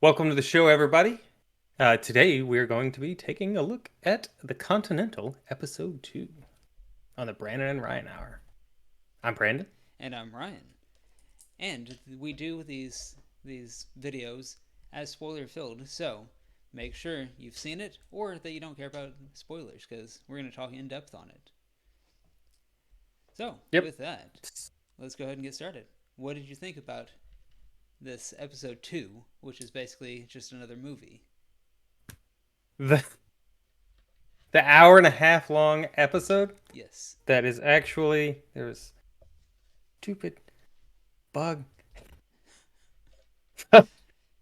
Welcome to the show, everybody. Today, we're going to be taking a look at the Continental Episode 2 on the Brandon and Ryan Hour. I'm Brandon. And I'm Ryan. And we do these videos as spoiler filled, so make sure you've seen it or that you don't care about spoilers because we're going to talk in depth on it. So, Yep. with that, let's go ahead and get started. What did you think about this episode 2, which is basically just another movie? The, the hour and a half long episode Yes. that is actually, there's stupid bug.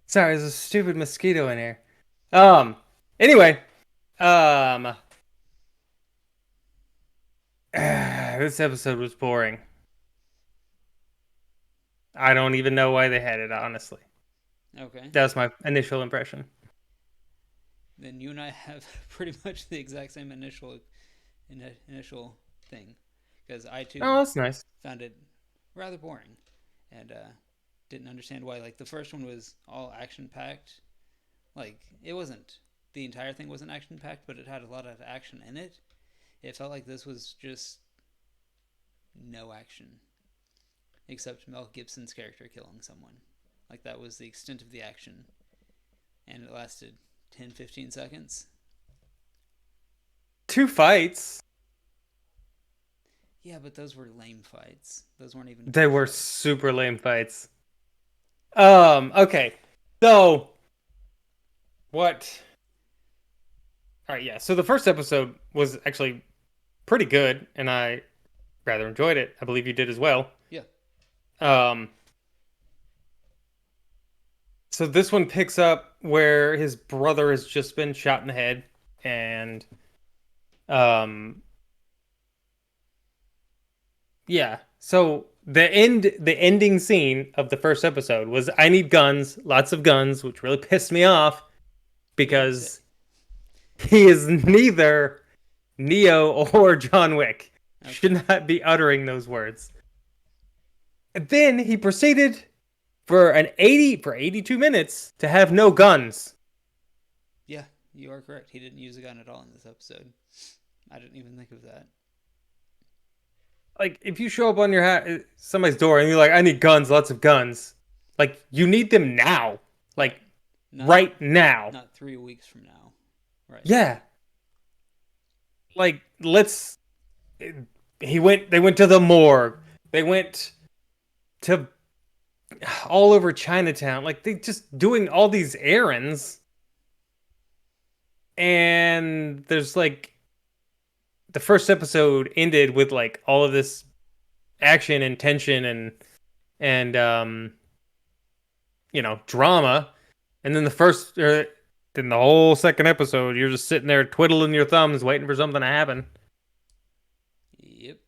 Sorry, there's a stupid mosquito in here. Anyway, um, this episode was boring. I don't even know why they had it, honestly. Okay. That was my initial impression. Then you and I have pretty much the exact same initial thing because I too Oh, that's nice. found it rather boring and didn't understand why. Like the first one was all action packed. Like it wasn't the entire thing wasn't action packed, but it had a lot of action in it. It felt like this was just no action except Mel Gibson's character killing someone. Like that was the extent of the action, and it lasted 10-15 seconds. Two fights. Yeah, but those were lame fights. Those weren't even They good were fights. super lame fights. Okay. So what? All right, yeah. So the first episode was actually pretty good, and I rather enjoyed it. I believe you did as well. Yeah. Um, so this one picks up where his brother has just been shot in the head, and um, yeah. So the ending scene of the first episode was I need guns, lots of guns, which really pissed me off Yeah. because he is neither Neo or John Wick. Okay. Should not be uttering those words. And then he proceeded for 82 minutes to have no guns. Yeah, you are correct. He didn't use a gun at all in this episode. I didn't even think of that. Like if you show up on somebody's door and you're like, I need guns, lots of guns. Like you need them now. Like Right. Not right now. not 3 weeks from now. Right. Yeah. Like let's they went to the morgue. They went to all over Chinatown. Like they just doing all these errands. And there's like the first episode ended with like all of this action and tension and drama. And then then the whole second episode you're just sitting there twiddling your thumbs waiting for something to happen. Yep.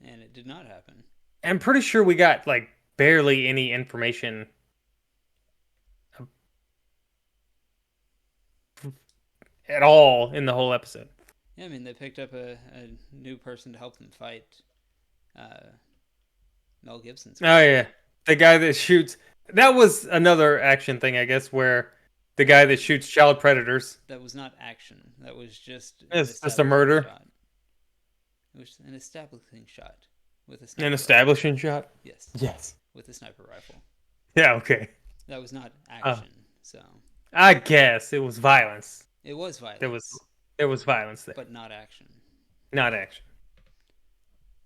And it did not happen. I'm pretty sure we got like barely any information at all in the whole episode. Yeah, I mean, they picked up a new person to help them fight uh, Mel Gibson's Oh character. yeah, the guy that shoots. That was another action thing, I guess, where the guy that shoots child predators. That was not action. That was just an It's just a establishing murder, shot. It was an establishing shot with a an sniper rifle. establishing shot. Yes, Yes. with a sniper rifle. Yeah. Okay. That was not Uh, action. So I guess it was violence. it was There was violence, there was violence there, but not action. not action.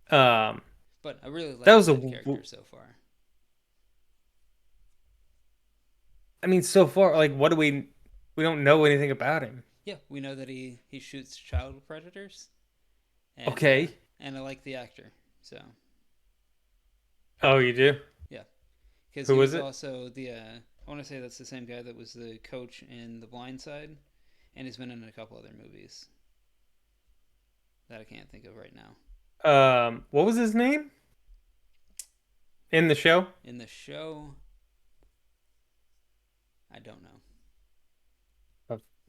Um, But I really that liked was that character so far. I mean, so far, like, what do we don't know anything about him. Yeah, we know that he shoots child predators, Okay. and I like the actor. So Oh, you do? yeah, because he Who is was it? also the I want to say that's the same guy that was the coach in The Blind Side, and he's been in a couple other movies that I can't think of right now. What was his name in the show? In the show, I don't know.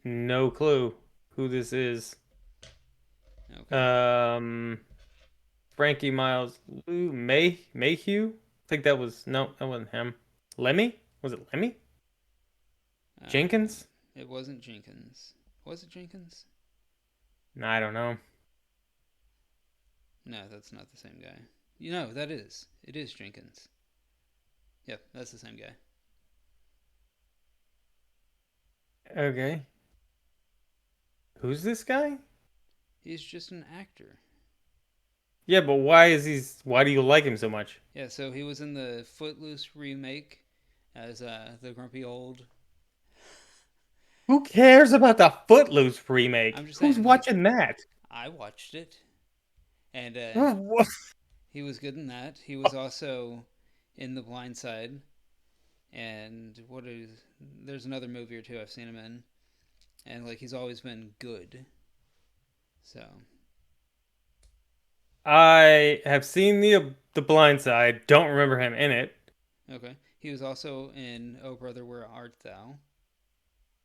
No clue who this is. Okay, Um, Frankie Miles Mayhew. I think that was no, that wasn't him. Lemmy? Was it Lemmy? Jenkins? It wasn't Jenkins. Was it Jenkins? I don't know. No, that's not the same guy. You know, that is. It is Jenkins. Yep, that's the same guy. Okay. Who's this guy? He's just an actor. Yeah, but why do you like him so much? Yeah, so he was in the Footloose remake as the grumpy old. Who cares about the Footloose remake? I'm just Who's saying, like, watching that? I watched it, and What? he was good in that. He was also in The Blind Side, and what is? There's another movie or two I've seen him in, and like he's always been good. So I have seen the Blind Side. Don't remember him in it. okay, he was also in Oh Brother Where Art Thou?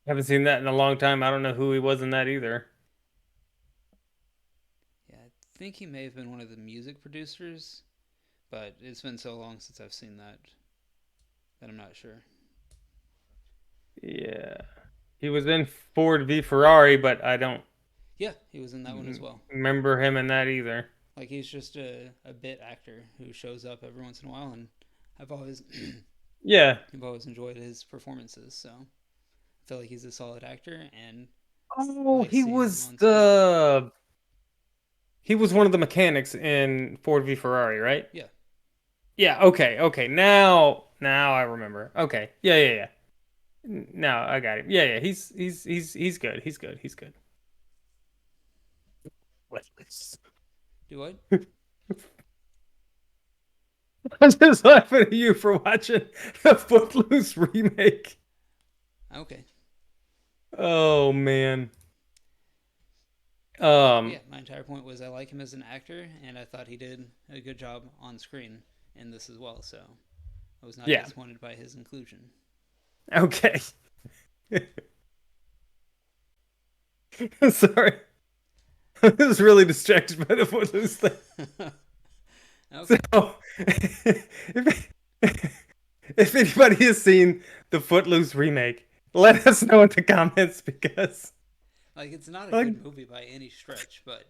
Haven't seen that in a long time. I don't know who he was in that either. Yeah, I think he may have been one of the music producers, but it's been so long since I've seen that I'm not sure. Yeah. He was in Ford v Ferrari, but I don't Yeah, he was in that one as well. remember him in that either. Like he's just a bit actor who shows up every once in a while, and I've always Yeah. I've always enjoyed his performances. So I feel like he's a solid actor, and Oh, like he seeing him was on screen. the he was one of the mechanics in Ford v Ferrari, right? Yeah, Yeah, okay, okay. Now I remember. Okay. Yeah, yeah, yeah. Now I got him. Yeah, yeah. He's good. He's good. He's good. do what? I'm just laughing at you for watching the Footloose remake. Okay, Oh man. but Um, yeah, my entire point was I like him as an actor, and I thought he did a good job on screen in this as well. So I was not yeah. disappointed by his inclusion. Okay. Sorry. I was really distracted by the Footloose thing. So, Okay, if if anybody has seen the Footloose remake, let us know in the comments because like it's not a like good movie by any stretch, but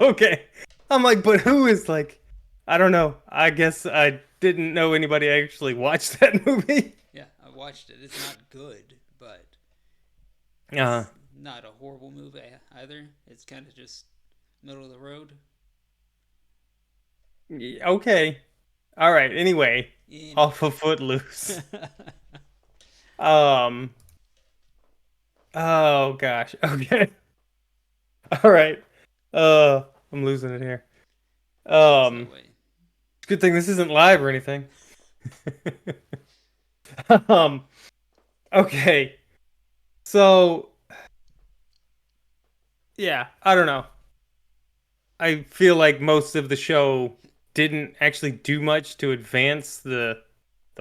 okay. I'm like, but who is like I don't know. I guess I didn't know anybody actually watched that movie. yeah, I watched it. It's not good, but Uh, it's not a horrible movie either. It's kind of just middle of the road. okay. All right. Anyway, off Anyway, of Footloose. Um. Oh gosh. Okay. All right. I'm losing it here. seems that Um. way. It's a good thing this isn't live or anything. Um. Okay. So yeah, I don't know. I feel like most of the show didn't actually do much to advance the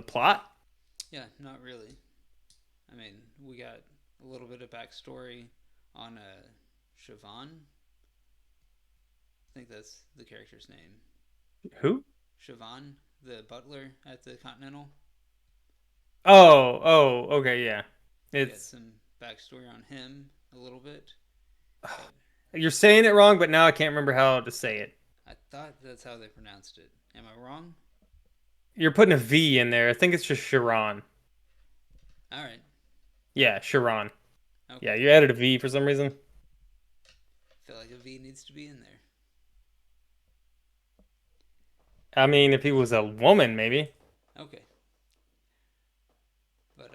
plot. Yeah, not really. I mean, we got a little bit of backstory on Siobhan. I think that's the character's name. Who? Siobhan, the butler at the Continental. Okay, yeah. We got It's some backstory on him a little bit, but you're saying it wrong, but now I can't remember how to say it. I thought that's how they pronounced it. Am I wrong? You're putting a V in there. I think it's just Sharon. All right. Yeah, Sharon. Yeah, Okay. you added a V for some reason. I feel like a V needs to be in there. I mean, if he was a woman, maybe. Okay. But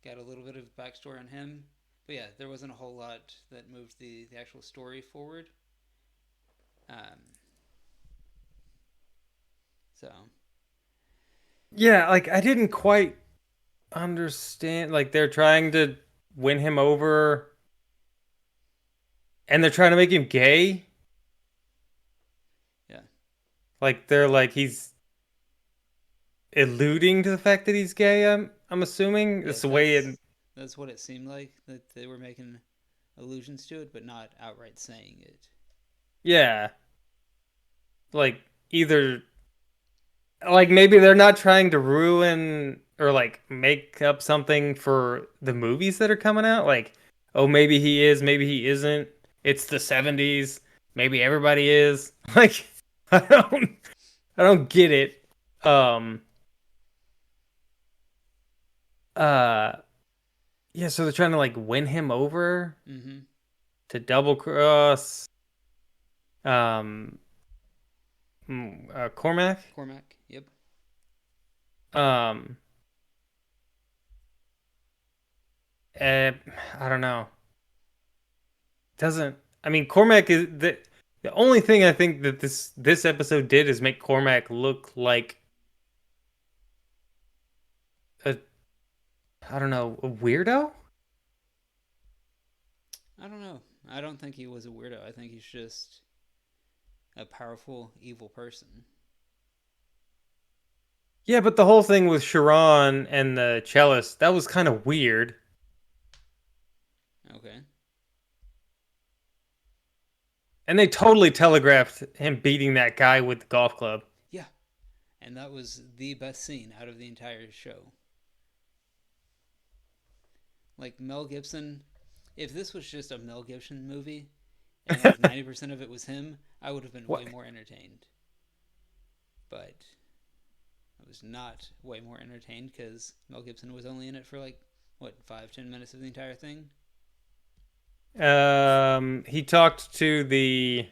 got a little bit of backstory on him. But yeah, there wasn't a whole lot that moved the actual story forward. Um, so Yeah, like I didn't quite understand. Like they're trying to win him over, and they're trying to make him gay. yeah, Like they're like he's alluding to the fact that he's gay. I'm assuming yeah, it's the way it. that's what it seemed like that they were making allusions to it, but not outright saying it. Yeah, like either like maybe they're not trying to ruin or like make up something for the movies that are coming out. Like, oh, maybe he is, maybe he isn't. It's the 70s. Maybe everybody is. Like, I don't I don't get it. Um uh yeah, so they're trying to like win him over Mm-hmm. to double cross Cormac. Cormac. Yep. Um eh, I don't know. Doesn't I mean Cormac is the only thing I think that this episode did is make Cormac look like a I don't know, a weirdo? I don't know. I don't think he was a weirdo. I think he's just a powerful, evil person. Yeah, but the whole thing with Sharon and the cellist, that was kind of weird. Okay. And they totally telegraphed him beating that guy with the golf club. Yeah. And that was the best scene out of the entire show. Like Mel Gibson, if this was just a Mel Gibson movie and like 90% of it was him, I would have been way What? more entertained. But I was not way more entertained because Mel Gibson was only in it for like, what, 5, 10 minutes of the entire thing? He talked to the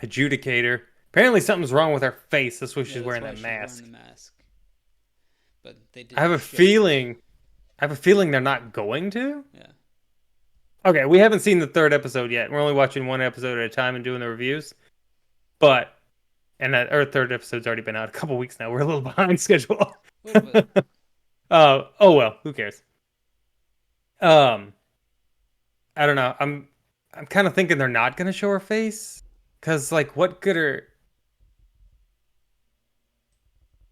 adjudicator. Apparently something's wrong with her face. That's why Yeah, she's that's wearing why that she's wearing the mask. mask. But they I have didn't a show it. feeling I have a feeling they're not going to. Yeah. Okay, we haven't seen the third episode yet. We're only watching one episode at a time and doing the reviews. But and that our third episode's already been out a couple weeks now. We're a little behind schedule. A little bit. Oh well, who cares? Um, I don't know. I'm kind of thinking they're not gonna show her face because like what could her?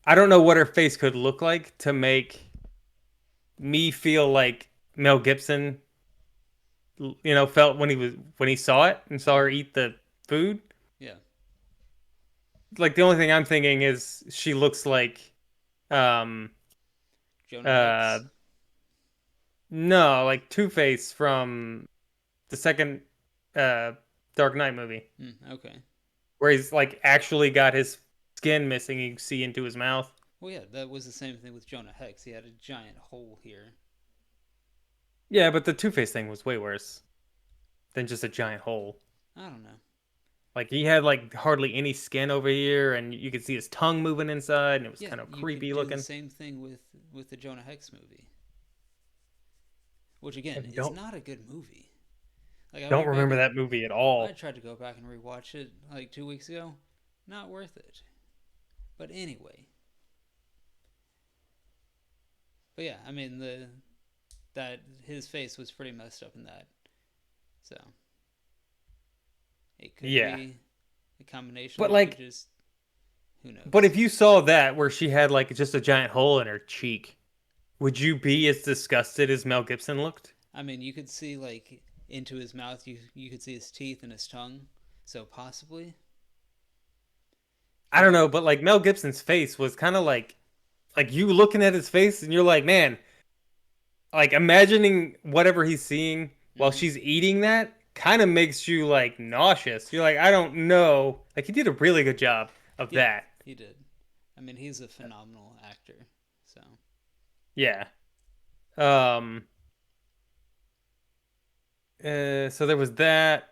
I don't know what her face could look like to make me feel like Mel Gibson, felt when he saw it and saw Uh-huh. her eat the food. Yeah. Like the only thing I'm thinking is she looks like um Jonah uh Hex. no, like Two-Face from the second uh Dark Knight movie Okay. where he's like actually got his skin missing, you can see into his mouth. Well, yeah, that was the same thing with Jonah Hex. He had a giant hole here. Yeah, but the Two-Face thing was way worse than just a giant hole. I don't know. Like he had like hardly any skin over here and you could see his tongue moving inside and it was Yeah, kind of you could creepy do the looking. same thing with the Jonah Hex movie, which I again is don't not a good movie. Like I don't went back remember and that movie at I all. tried to go back and rewatch it like 2 weeks ago. Not worth it. But anyway, but yeah, I mean that his face was pretty messed up in that, so it could Yeah. be a combination. But It could like just who but knows. if you saw that where she had like just a giant hole in her cheek, would you be as disgusted as Mel Gibson looked? I mean, you could see like into his mouth. You could see his teeth and his tongue. So possibly, I but don't know, but like Mel Gibson's face was kind of like you looking at his face and you're like, man, like imagining whatever he's seeing while mm-hmm. she's eating that kind of makes you like nauseous. You're like, I don't know. Like he did a really good job of Yeah, that. he did. I mean, he's a phenomenal actor. So Yeah. Um so there was that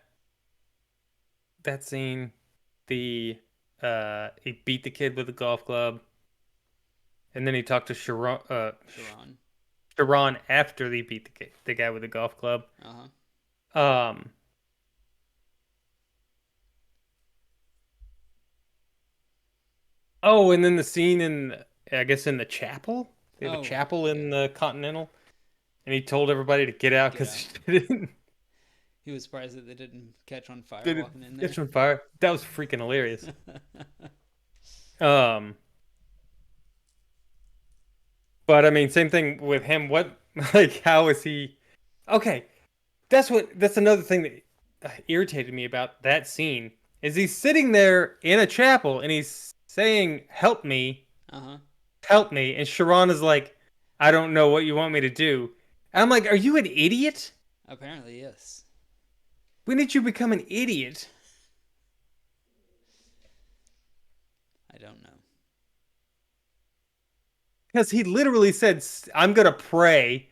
scene, the he beat the kid with a golf club and then he talked to Sharon. Sharon after he beat the guy with the golf club. Uh huh. Um Oh, and then the scene I guess in the chapel. They have a Oh chapel yeah. in the Continental, and he told everybody to get out Get because out. he didn't He was surprised that they didn't catch on fire didn't walking in there. catch on fire. That was freaking hilarious. Um, but I mean, same thing with him. What like how is he? Okay, that's another thing that irritated me about that scene is he's sitting there in a chapel and he's saying, "Help me." Uh huh. help me. And Sharon is like, I don't know what you want me to do. And I'm like, are you an idiot? Apparently, yes. When did you become an idiot? I don't know. Because he literally said, I'm gonna pray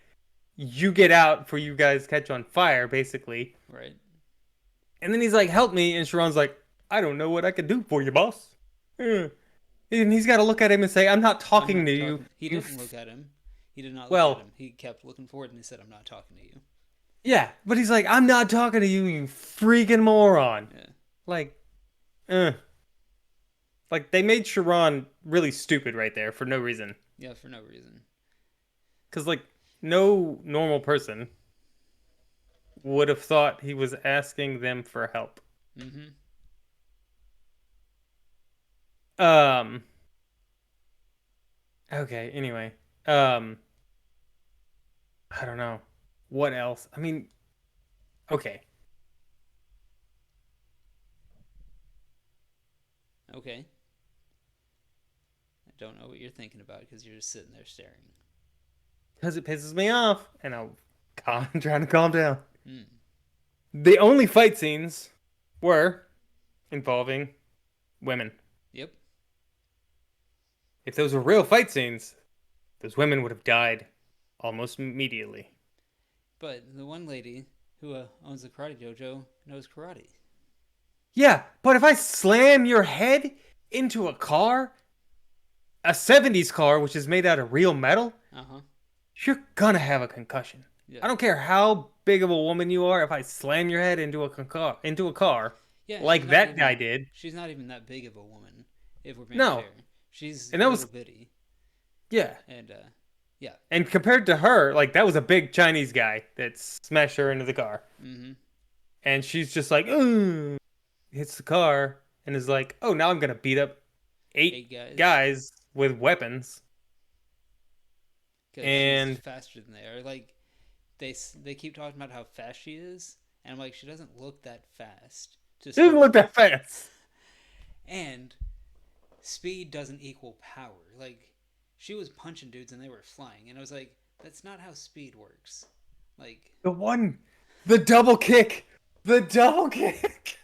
you get out for you guys catch on fire, basically. Right? And then he's like, help me. And Sharon's like, I don't know what I can do for you, boss. And he's got to look at him and say, I'm not I'm talking to not you. talking. He You, didn't look at him. He did not look at well, him. He kept looking forward and he said, I'm not talking to you. yeah, but he's like, I'm not talking to you, you freaking moron. Yeah. Like, uh, like they made Sharon really stupid right there for no reason. Yeah, for no reason. Because like no normal person would have thought he was asking them for help. Mm hmm. Um. Okay. Anyway. Um. I don't know what else. I mean, okay. Okay. I don't know what you're thinking about because you're just sitting there staring. Because it pisses me off, and I'm trying to calm down. Hmm. The only fight scenes were involving women. Yep. If those were real fight scenes, those women would have died almost immediately. But the one lady who owns the karate dojo knows karate. Yeah, but if I slam your head into a car, a 70s car, which is made out of real metal, Uh huh. you're gonna have a concussion. Yeah. I don't care how big of a woman you are, if I slam your head into a car Yeah, and like that guy did. she's not even that big of a woman, if we're being No. fair. She's And that little was bitty. yeah. And yeah. And compared to her, like that was a big Chinese guy that smashed her into the car. Mm-hmm. And she's just like, ooh, hits the car and is like, oh, now I'm gonna beat up eight Eight guys. guys with weapons. Because she's And faster than they are. Like, they keep talking about how fast she is. And I'm like, she doesn't look that fast to it doesn't start look with. that fast. And speed doesn't equal power. Like, she was punching dudes and they were flying. And I was like, that's not how speed works. Like, The one, the double kick, the double kick.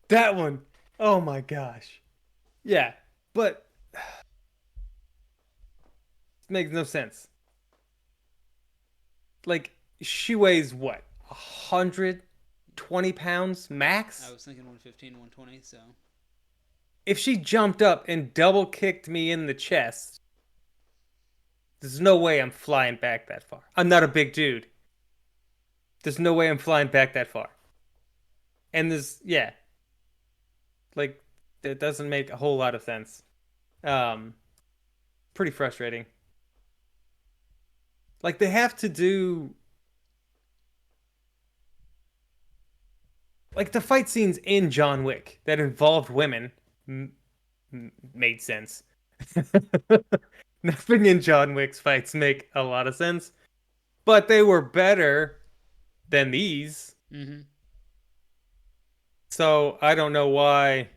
That one. Oh my gosh. Yeah, but it makes no sense. Like she weighs what, 120 pounds I max? was thinking 115, 120, so. If she jumped up and double kicked me in the chest, there's no way I'm flying back that far. I'm not a big dude. There's no way I'm flying back that far. And yeah, like that doesn't make a whole lot of sense. Um, Pretty frustrating. Like they have to do like the fight scenes in John Wick that involved women made sense. Nothing in John Wick's fights make a lot of sense, but they were better than these. Mm-hmm. So I don't know why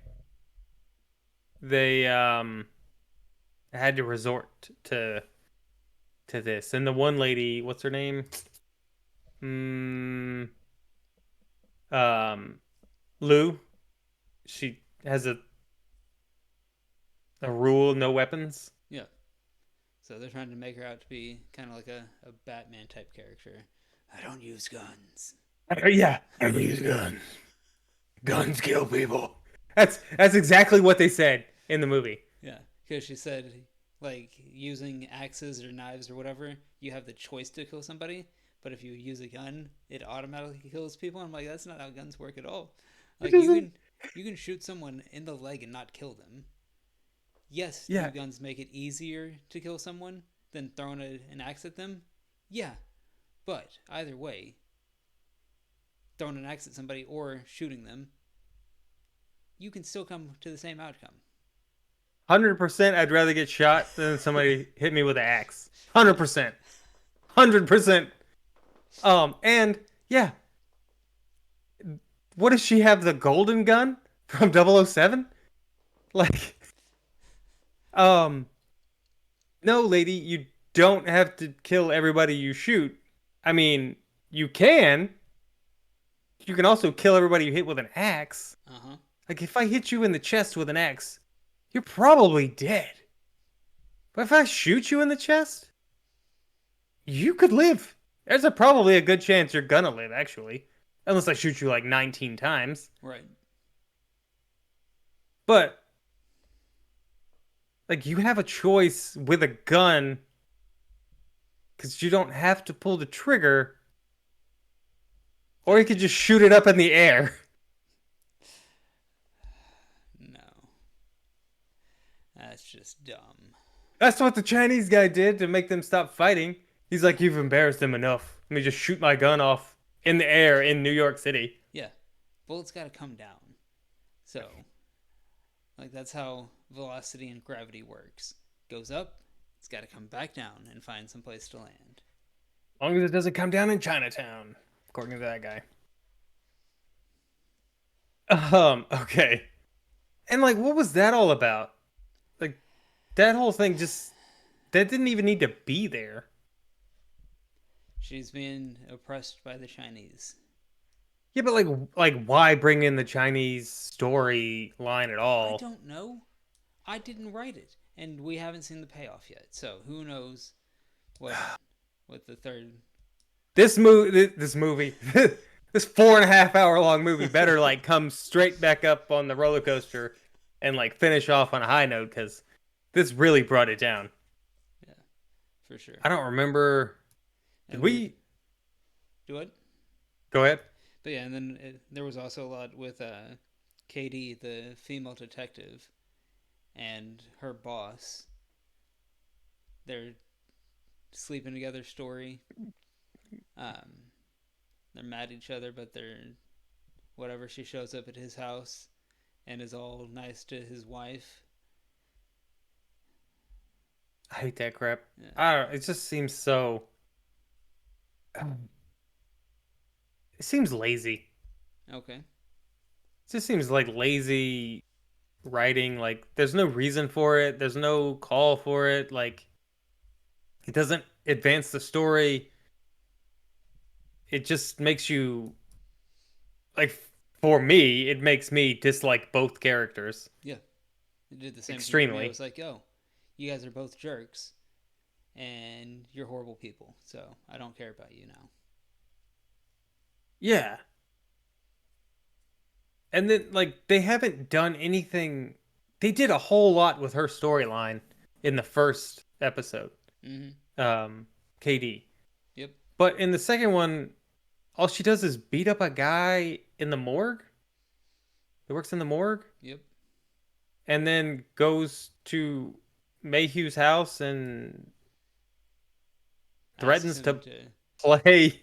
they had to resort to this. And the one lady, what's her name? Mm, um, Lou. She has a rule: no weapons. Yeah. So they're trying to make her out to be kind of like a Batman type character. I don't use guns. Yeah, I use guns. Guns kill people. That's exactly what they said in the movie. Yeah, because she said, like, using axes or knives or whatever, you have the choice to kill somebody. But if you use a gun, it automatically kills people. I'm like, that's not how guns work at all. It Like, doesn't. you can shoot someone in the leg and not kill them. Yes, do Yeah, guns make it easier to kill someone than throwing an axe at them? Yeah, but either way, throwing an axe at somebody or shooting them, you can still come to the same outcome. 100%. I'd rather get shot than somebody hit me with an axe. 100%. 100%. And yeah, what does she have? The golden gun from 007? Like, Um, no, lady, you don't have to kill everybody you shoot. I mean, you can. You can also kill everybody you hit with an axe. Uh huh. Like, if I hit you in the chest with an axe, you're probably dead. But if I shoot you in the chest, you could live. There's probably a good chance you're gonna live, actually. Unless I shoot you like 19 times. Right. But, like, you have a choice with a gun because you don't have to pull the trigger, or you That could just shoot it up in the air. no, that's just dumb. That's what the Chinese guy did to make them stop fighting. He's like, you've embarrassed them enough. Let me just shoot my gun off in the air in New York City. Yeah, bullets got to come down. So, like that's how velocity and gravity works. Goes up, it's got to come back down and find some place to land. As long as it doesn't come down in Chinatown, according to that guy. Okay. And like, what was that all about? Like, that whole thing just, that didn't even need to be there. She's being oppressed by the Chinese. Yeah, but like, why bring in the Chinese storyline at I all? don't know. I didn't write it, and we haven't seen the payoff yet. So who knows what what the third? This movie, this 4.5 hour long movie better like come straight back up on the roller coaster and like finish off on a high note because this really brought it down. Yeah, for sure. I don't remember. Did And we we do it. go ahead? But yeah, and then there was also a lot with Katie, the female detective, and her boss. Their sleeping together story. Um, they're mad at each other, but they're whatever. She shows up at his house and is all nice to his wife. I hate that crap. Yeah. I don't. It just seems so. It seems lazy. Okay. It just seems like lazy writing. Like there's no reason for it. There's no call for it. Like it doesn't advance the story. It just makes you like for me, it makes me dislike both characters Yeah. It did the same thing for me. I extremely. was like, oh, you guys are both jerks, and you're horrible people. So I don't care about you now. Yeah. And then like they haven't done anything. They did a whole lot with her storyline in the first episode. Mm-hmm. Um KD. Yep. But in the second one, all she does is beat up a guy in the morgue. He works in the morgue Yep. and then goes to Mayhew's house and Asks threatens him to to play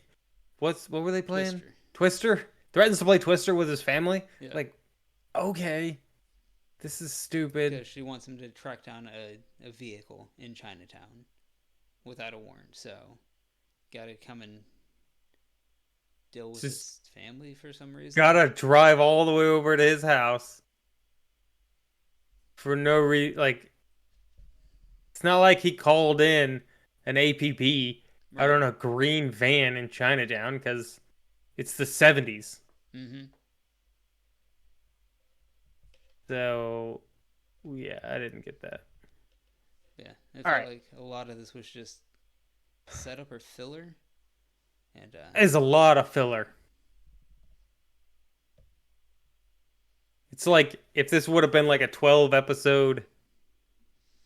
what were they playing? Twister. Twister? Threatens to play Twister with his family? Yeah. Like, okay, this is stupid. Because she wants him to track down a vehicle in Chinatown without a warrant. So, gotta come and deal with Just his family for some reason. gotta drive all the way over to his house for no reason. Like, it's not like he called in an APB out Right. on a green van in Chinatown because it's the 70s. Mm-hmm. So, yeah, I didn't get that. Yeah. It All felt right. like a lot of this was just setup or filler. And, There's a lot of filler. It's like if this would have been like a 12 episode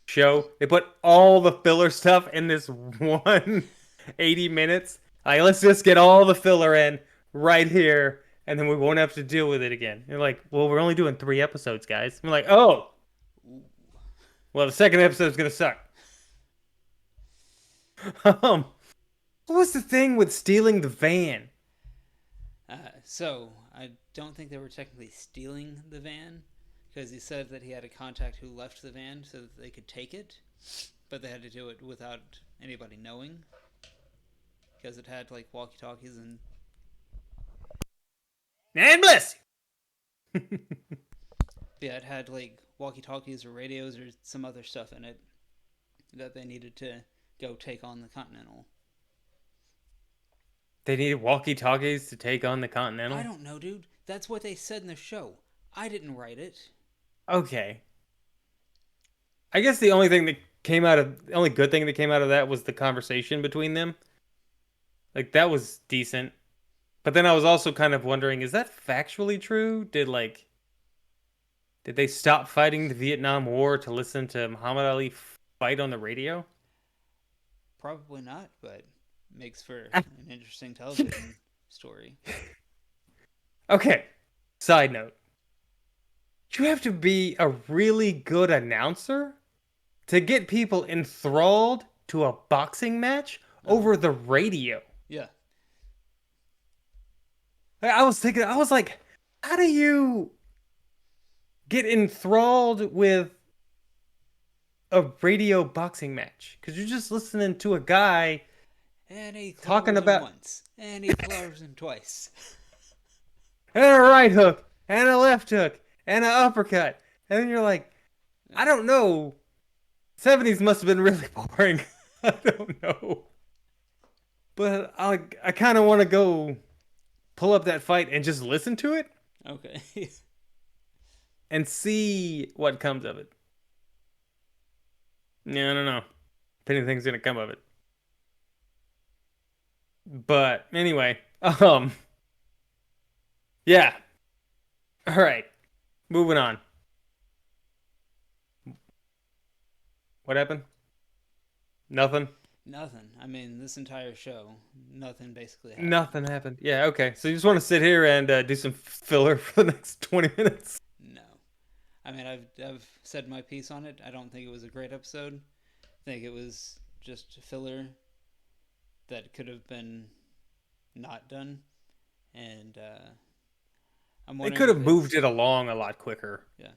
show, they put all the filler stuff in this one 80 minutes. Like, let's just get all the filler in right here, and then we won't have to deal with it again. You're like, well, we're only doing 3 episodes, guys. I'm like, oh, ooh. well, the second episode's gonna suck. Um, what was the thing with stealing the van? So, I don't think they were technically stealing the van because he said that he had a contact who left the van so that they could take it, but they had to do it without anybody knowing because it had like walkie talkies and And bless you. Yeah, it had like walkie talkies or radios or some other stuff in it that they needed to go take on the Continental. They needed walkie-talkies to take on the I Continental. don't know, dude. That's what they said in the show. I didn't write it. Okay. I guess the only good thing that came out of that was the conversation between them. Like that was decent. But then I was also kind of wondering, is that factually true? Did they stop fighting the Vietnam War to listen to Muhammad Ali fight on the radio? Probably not, but makes for an interesting television story. Okay. Side note. You have to be a really good announcer to get people enthralled to a boxing match Uh huh. over the radio. Yeah. I was thinking, I was like, how do you get enthralled with a radio boxing match? Because you're just listening to a guy And he talking clovers him about once. And he clovers him twice. and a right hook and a left hook and an uppercut. And then you're like, I don't know. 70s must have been really boring. I don't know. But I kind of want to go pull up that fight and just listen to it Okay. and see what comes of it. Yeah, I don't know if anything's gonna come of it. But anyway, yeah. All right, moving on. What happened? Nothing. Nothing. I mean, this entire show, nothing basically happened. Nothing happened. Yeah, okay. So you just want to sit here and do some filler for the next 20 minutes? No. I mean, I've said my piece on it. I don't think it was a great episode. I think it was just filler that could have been not done. And I'm They wondering could have if moved it's, it along a lot quicker. yeah,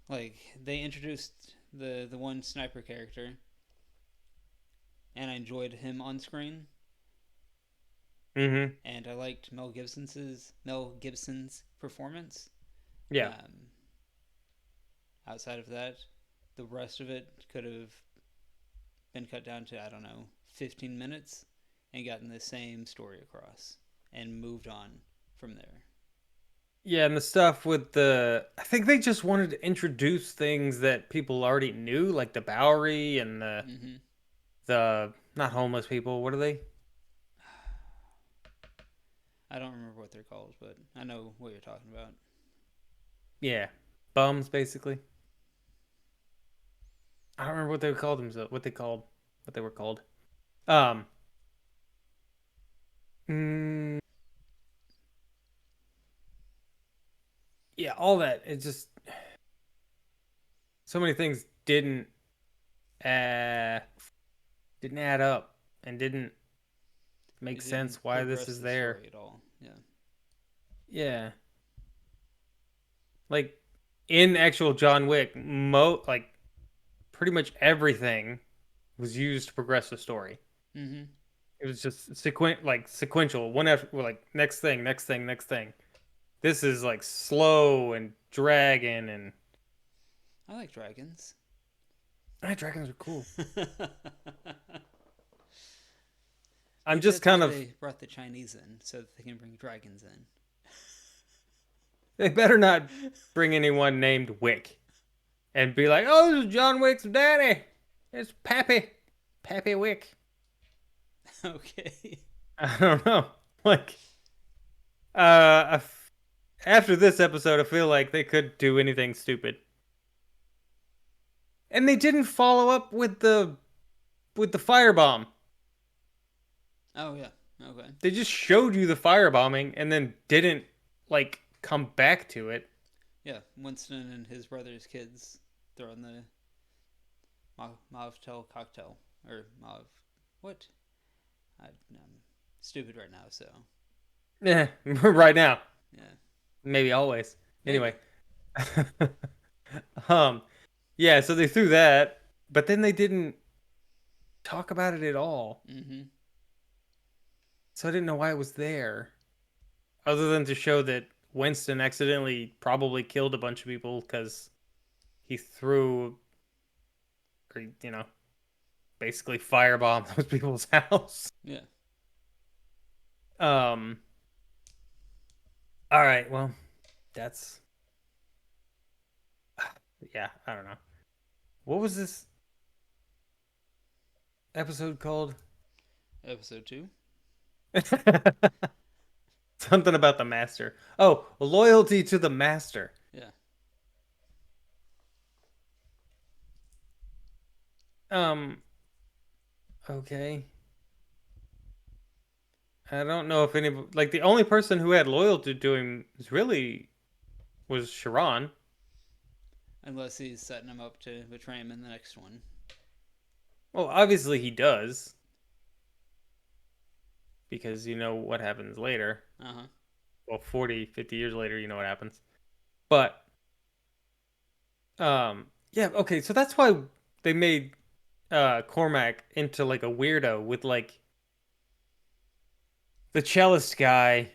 like they introduced the one sniper character, and I enjoyed him on screen, Mm-hmm. and I liked Mel Gibson's performance. Yeah. Um, Outside of that, the rest of it could have been cut down to, I don't know, 15 minutes and gotten the same story across and moved on from there. Yeah, and the stuff with I think they just wanted to introduce things that people already knew, like the Bowery and Hmm. the not homeless people. What are they? I don't remember what they're called, but I know what you're talking about. Yeah, bums basically. I don't remember what they called themselves. What they were called. Um. mm, yeah, all that. It just so many things uh didn't add up and didn't make It didn't sense why this progress is the there. story at all. Yeah. Yeah, like in actual John Wick, like pretty much everything was used to progress the story. Hmm. It was just sequential, one after like next thing, next thing, next thing. This is like slow and dragging, and I like dragons. dragons are cool. I'm Maybe just that's kind why of they brought the Chinese in, so that they can bring dragons in. they better not bring anyone named Wick and be like, oh, this is John Wick's daddy. It's Pappy Wick. Okay. I don't know. Like, uh, after this episode, I feel like they could do anything stupid, and they didn't follow up with the firebomb. Oh yeah. Okay. They just showed you the firebombing and then didn't like come back to it. Yeah, Winston and his brother's kids throwing the Mauvitel cocktail or Mauv. What? I'm stupid right now, so Yeah, right now, yeah, maybe always. maybe. Anyway, um, yeah. So they threw that, but then they didn't talk about it at all. Mm-hmm. So I didn't know why it was there, other than to show that Winston accidentally probably killed a bunch of people because he threw, or, basically firebombed those people's house. Yeah. Um. All right. Well, that's yeah. I don't know. What was this episode called? Episode 2. Something about the master. Oh, loyalty to the master. Yeah. Um. Okay. I don't know if any like the only person who had loyalty to him was Sharon. Unless he's setting him up to betray him in the next one. Well, obviously he does because you know what happens later. Uh huh. Well, 40, 50 years later, you know what happens. But yeah, okay, so that's why they made Cormac into like a weirdo with like the cellist guy.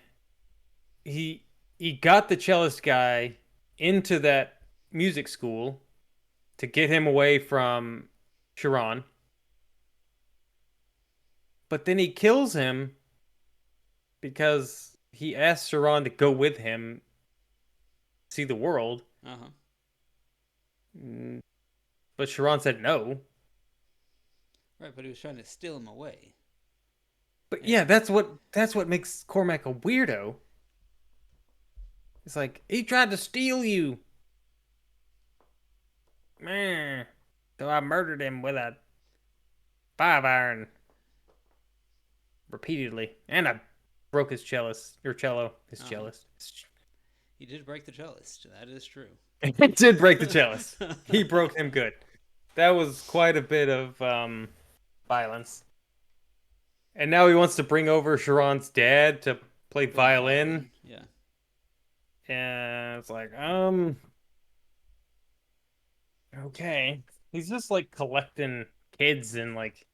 He he got the cellist guy into that music school to get him away from Sharon. But then he kills him because he asked Sharon to go with him see the world. Uh huh. Mm, but Sharon said no. Right, but he was trying to steal him away. But yeah, And that's what makes Cormac a weirdo. It's like he tried to steal you, man. So I murdered him with a 5 iron repeatedly, and I broke his his uh huh. cellist. He did break the cellist. That is true. It did break the cellist. He broke him good. That was quite a bit of violence. And now he wants to bring over Sharon's dad to play Play the violin. violin. Yeah. And it's like, okay. He's just like collecting kids and like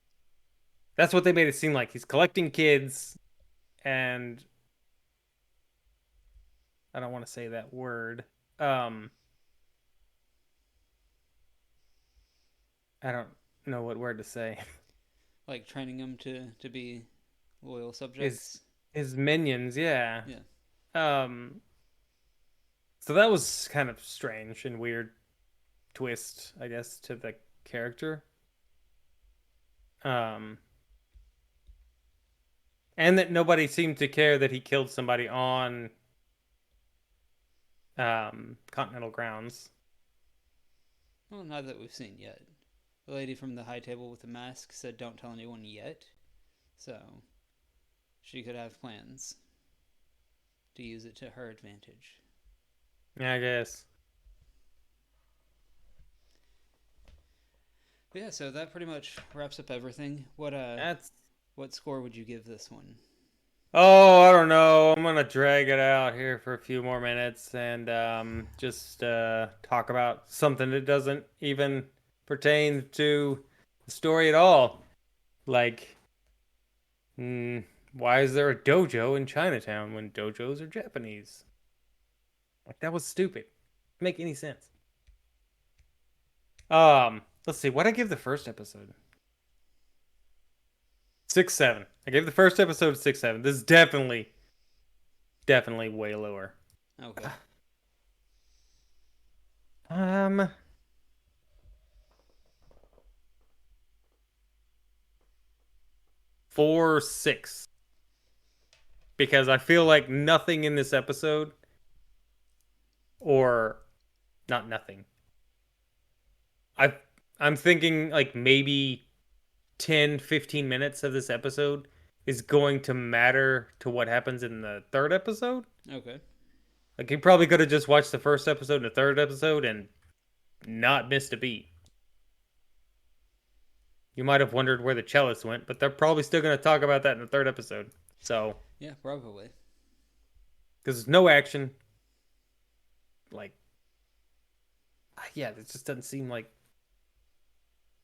that's what they made it seem like. He's collecting kids and I don't want to say that word. Um I don't know what word to say. Like training him to be loyal His subjects. his minions, yeah. Yeah. Um so that was kind of strange and weird twist, I guess, to the character. Um and that nobody seemed to care that he killed somebody on Continental grounds. Well, not that we've seen yet. The lady from the high table with the mask said, "Don't tell anyone yet." So she could have plans to use it to her advantage. Yeah, I guess. But yeah, so that pretty much wraps up everything. That's What score would you give this one? Oh, I don't know. I'm gonna drag it out here for a few more minutes and just talk about something that doesn't even pertain to the story at all. Like, mm, why is there a dojo in Chinatown when dojos are Japanese? Like that was stupid. Make any sense? Let's see. What I give the first episode? 6.7. I gave the first episode 6.7. This is definitely way lower. Okay. Um, 4.6 because I feel like nothing in this episode, or not nothing. I I'm thinking like maybe 10, 15 minutes of this episode is going to matter to what happens in the third episode. Okay. Like you probably could have just watched the first episode and the third episode and not missed a beat. You might have wondered where the cellist went, but they're probably still going to talk about that in the third episode. So, Yeah, probably. because there's no action, like, yeah, it just doesn't seem like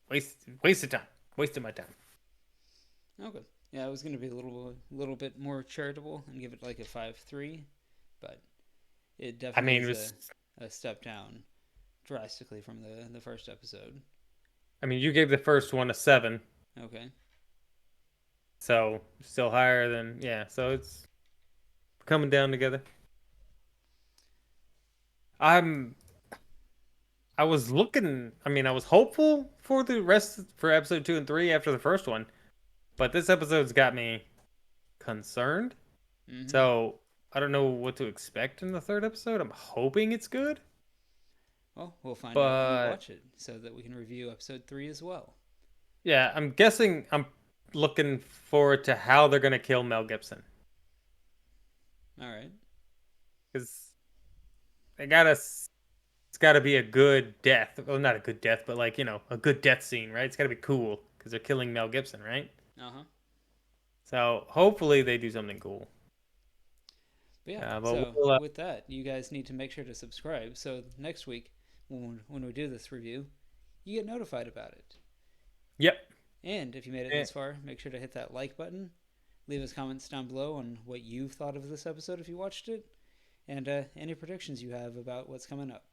waste of time, wasting my time. Okay. Yeah, I was gonna be a little bit more charitable and give it like a 5.3, but It I definitely mean, it is was. a step down drastically from the first episode. I mean, you gave the first one a 7, Okay. so still higher than yeah. So it's coming down together. I'm. I was looking. I mean, I was hopeful for the rest for episode 2 and 3 after the first one, but this episode's got me concerned. Mm-hmm. So I don't know what to expect in the third episode. I'm hoping it's good, Well, we'll find out when we but watch it, so that we can review episode 3 as well. yeah, I'm guessing I'm looking forward to how they're gonna kill Mel Gibson All right. because they gotta. It's got to be a good death. Well, not a good death, but like a good death scene, right? It's got to be cool because they're killing Mel Gibson, right? Uh huh. So hopefully they do something cool. But yeah, But so we'll. with that, you guys need to make sure to subscribe. So next week, when we do this review, you get notified about it. Yep. And if you made it Eh, this far, make sure to hit that like button. Leave us comments down below on what you thought of this episode if you watched it, and any predictions you have about what's coming up.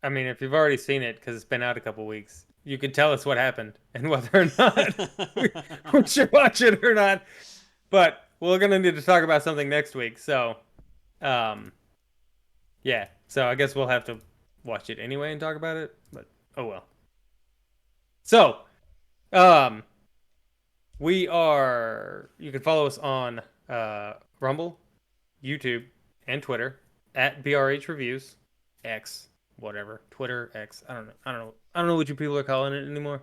I mean, if you've already seen it because it's been out a couple weeks, you can tell us what happened and whether or not we, we should watch it or not. But we're gonna need to talk about something next week. So, um, yeah. So I guess we'll have to watch it anyway and talk about it. But oh well. So, um, we are. You can follow us on Rumble, YouTube, and Twitter at BRH Reviews, X, whatever, Twitter X. I don't know. I don't know. I don't know what you people are calling it anymore.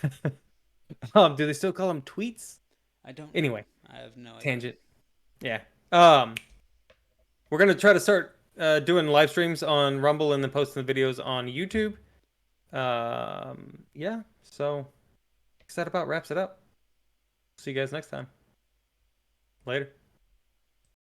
Do they still call them tweets? I don't know. Anyway, I have no idea. tangent. Yeah. Um, we're gonna try to start doing live streams on Rumble and then posting the videos on YouTube. Yeah. So, I guess that about wraps it up. See you guys next time. Later.